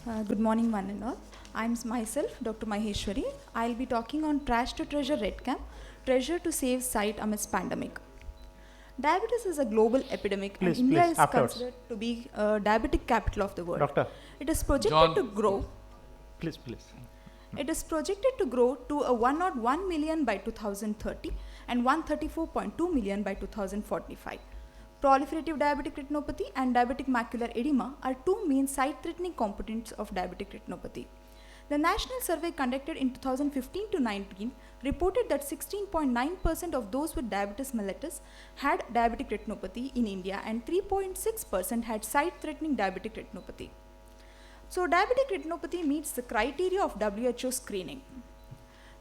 Good morning, one and all. I'm myself, Dr. Maheshwari. I'll be talking on Trash to Treasure RETCAM, Treasure to Save Sight amidst pandemic. Diabetes is a global epidemic, and India is considered to be diabetic capital of the world. Doctor. It is projected to grow. Please. It is projected to grow to a 101 million by 2030 and 134.2 million by 2045. Proliferative diabetic retinopathy and diabetic macular edema are two main sight-threatening components of diabetic retinopathy. The national survey conducted in 2015 to 19 reported that 16.9% of those with diabetes mellitus had diabetic retinopathy in India and 3.6% had sight-threatening diabetic retinopathy. So, diabetic retinopathy meets the criteria of WHO screening.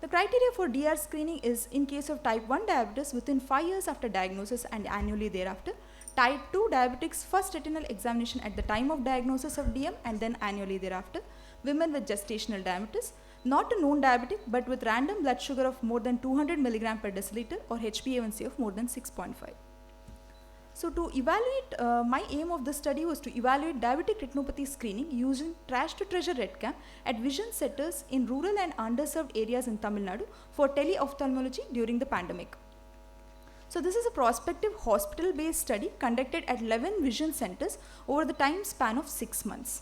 The criteria for DR screening is in case of type 1 diabetes within 5 years after diagnosis and annually thereafter, type 2 diabetics first retinal examination at the time of diagnosis of DM and then annually thereafter, women with gestational diabetes, not a known diabetic but with random blood sugar of more than 200 mg per deciliter or HbA1c of more than 6.5. So to evaluate, my aim of this study was to evaluate diabetic retinopathy screening using Trash to Treasure RETCAM at vision centers in rural and underserved areas in Tamil Nadu for teleophthalmology during the pandemic. So this is a prospective hospital-based study conducted at 11 vision centers over the time span of 6 months.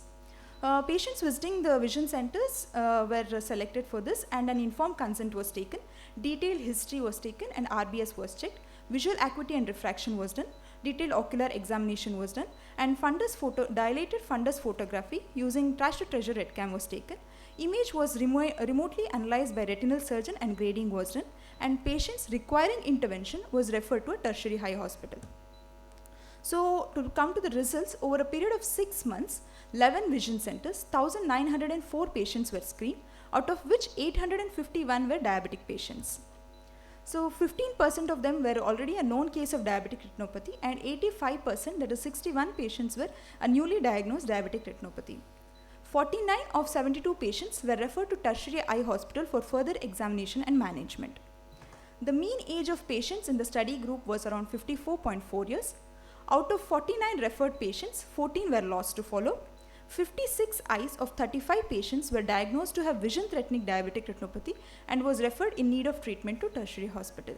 Patients visiting the vision centers were selected for this, and an informed consent was taken, detailed history was taken, and RBS was checked, visual acuity and refraction was done, detailed ocular examination was done, and dilated fundus photography using Trash to Treasure RETCAM was taken. Image was remotely analyzed by retinal surgeon and grading was done, and patients requiring intervention was referred to a tertiary high hospital. So to come to the results, over a period of 6 months, 11 vision centers, 1904 patients were screened, out of which 851 were diabetic patients. So 15% of them were already a known case of diabetic retinopathy, and 85%, that is 61 patients, were a newly diagnosed diabetic retinopathy. 49 of 72 patients were referred to tertiary eye hospital for further examination and management. The mean age of patients in the study group was around 54.4 years. Out of 49 referred patients, 14 were lost to follow. 56 eyes of 35 patients were diagnosed to have vision-threatening diabetic retinopathy and was referred in need of treatment to tertiary hospital.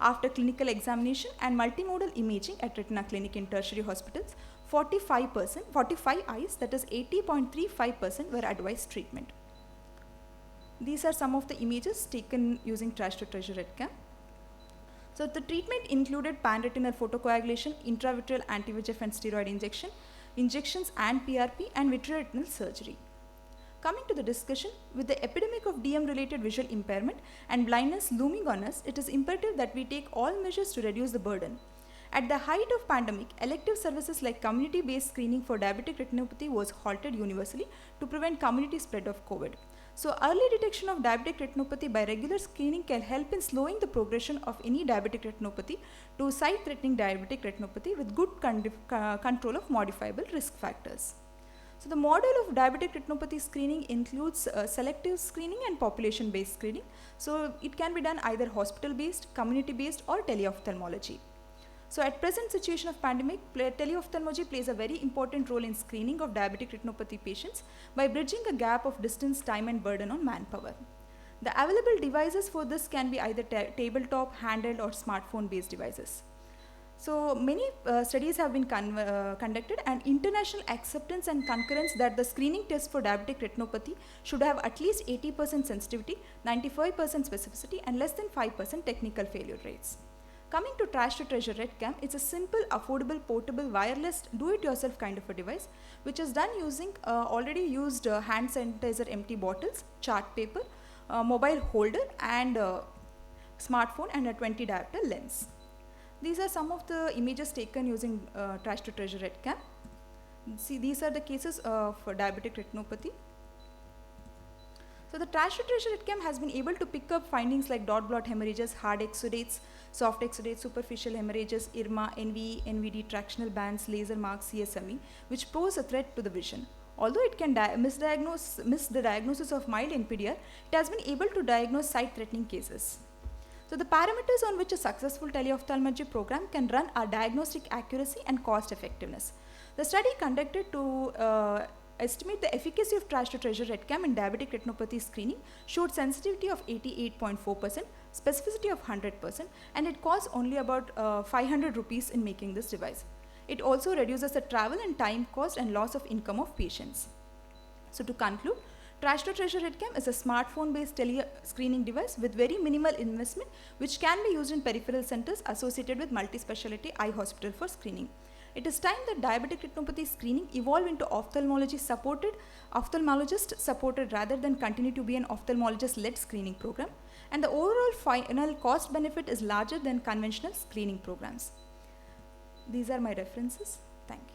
After clinical examination and multimodal imaging at retina clinic in tertiary hospitals, 45 eyes, that is 80.35%, were advised treatment. These are some of the images taken using Trash to Treasure RETCAM. So the treatment included pan-retinal photocoagulation, intravitreal anti-VEGF and steroid injections and PRP, and vitreoretinal surgery. Coming to the discussion, with the epidemic of DM-related visual impairment and blindness looming on us, it is imperative that we take all measures to reduce the burden. At the height of pandemic, elective services like community-based screening for diabetic retinopathy was halted universally to prevent community spread of COVID. So early detection of diabetic retinopathy by regular screening can help in slowing the progression of any diabetic retinopathy to sight-threatening diabetic retinopathy with good control of modifiable risk factors. So the model of diabetic retinopathy screening includes selective screening and population-based screening. So it can be done either hospital-based, community-based, or teleophthalmology. So at present situation of pandemic, teleophthalmology plays a very important role in screening of diabetic retinopathy patients by bridging a gap of distance, time and burden on manpower. The available devices for this can be either tabletop, handheld or smartphone based devices. So many studies have been conducted, and international acceptance and concurrence that the screening test for diabetic retinopathy should have at least 80% sensitivity, 95% specificity and less than 5% technical failure rates. Coming to Trash to Treasure RETCAM, it's a simple, affordable, portable, wireless, do-it-yourself kind of a device, which is done using already used hand sanitizer empty bottles, chart paper, mobile holder and smartphone and a 20 diopter lens. These are some of the images taken using Trash to Treasure RETCAM. See, these are the cases of diabetic retinopathy. So the Trash to Treasure RETCAM has been able to pick up findings like dot blot hemorrhages, hard exudates, soft exudates, superficial hemorrhages, IRMA, NVE, NVD, tractional bands, laser marks, CSME, which pose a threat to the vision. Although it can miss the diagnosis of mild NPDR, it has been able to diagnose sight-threatening cases. So the parameters on which a successful teleophthalmology program can run are diagnostic accuracy and cost effectiveness. The study conducted to estimate the efficacy of trash to treasure RETCAM in diabetic retinopathy screening showed sensitivity of 88.4%, specificity of 100%, and it costs only about 500 rupees in making this device. It also reduces the travel and time cost and loss of income of patients. So to conclude, Trash to Treasure RETCAM is a smartphone-based tele-screening device with very minimal investment, which can be used in peripheral centers associated with multi-specialty eye hospital for screening. It is time that diabetic retinopathy screening evolve into ophthalmologist-supported rather than continue to be an ophthalmologist-led screening program. And the overall final cost benefit is larger than conventional screening programs. These are my references. Thank you.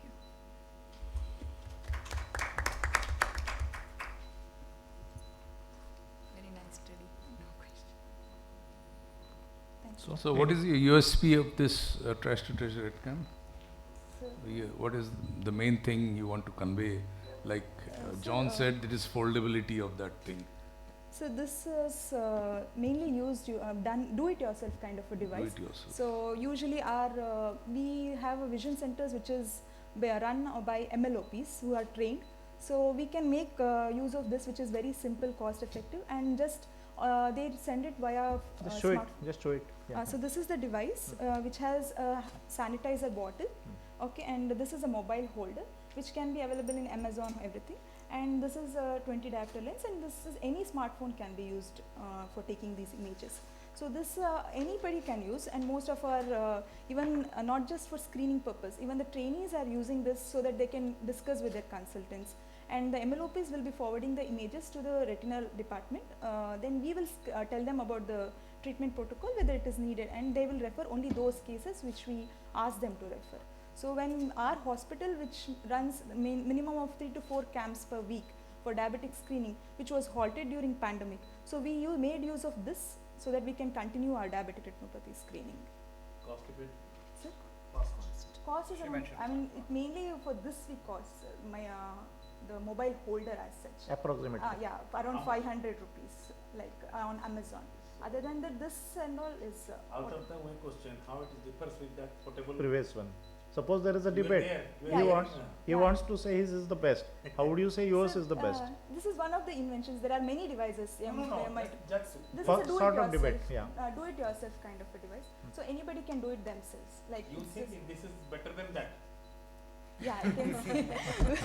So what is the USP of this trash to treasure RETCAM? What is the main thing you want to convey? Like John said, it is foldability of that thing. So this is mainly used, do-it-yourself kind of a device. Do-it-yourself. So usually we have a vision centers which is run by MLOPs who are trained. So we can make use of this, which is very simple, cost-effective, and just they send it via just show it. Just show it. Yeah. So this is the device which has a sanitizer bottle, okay, and this is a mobile holder which can be available in Amazon, everything. And this is a 20 diopter lens, and this is any smartphone can be used for taking these images. So this anybody can use, and most of our even not just for screening purpose, even the trainees are using this so that they can discuss with their consultants. And the MLOPs will be forwarding the images to the retinal department. Then we will tell them about the treatment protocol, whether it is needed, and they will refer only those cases which we ask them to refer. So when our hospital, which runs minimum of 3 to 4 camps per week for diabetic screening, which was halted during pandemic, so we made use of this so that we can continue our diabetic retinopathy screening. Cost a bit? Sir? Cost Cost is around, I mean, it mainly for this we cost the mobile holder as such. Approximately. Yeah, around 500 rupees, like on Amazon. Other than that, this and all is. Out of the one question, how it differs with that portable? Previous one. Suppose there is a You were debate. there. He wants to say his is the best. How would you say yours So, is the best? This is one of the inventions. There are many devices. No, This is a First do-it-yourself. sort of debate, yeah. Do-it-yourself kind of a device. So anybody can do it themselves. Like You it's think just- this is better than that? Yeah, I can say.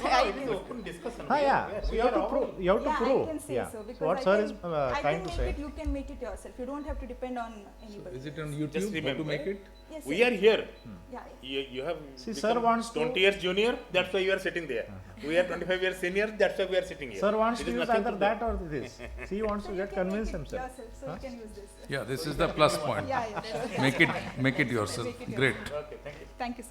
No, it is open discussion. Yeah. So you have to prove. You have to Yeah, prove. I can say Yeah. so because What I sir can, is I trying can to make say. it. You can make it yourself. You don't have to depend on anybody. Is it on YouTube? Just How to remember, make it? Yes, We sir. are here. Yeah. You have See, become sir wants to- 20 years junior, that's why you are sitting there. We are 25 years senior, that's why we are sitting here. Sir wants It to is use nothing either to that or this. See, he wants So to you get can make convinced it himself. yourself, so you can use this. Yeah, this is the plus point. Yeah, yeah. Sure. Make it yourself. Make it Great. yourself. Okay, thank you. Thank you.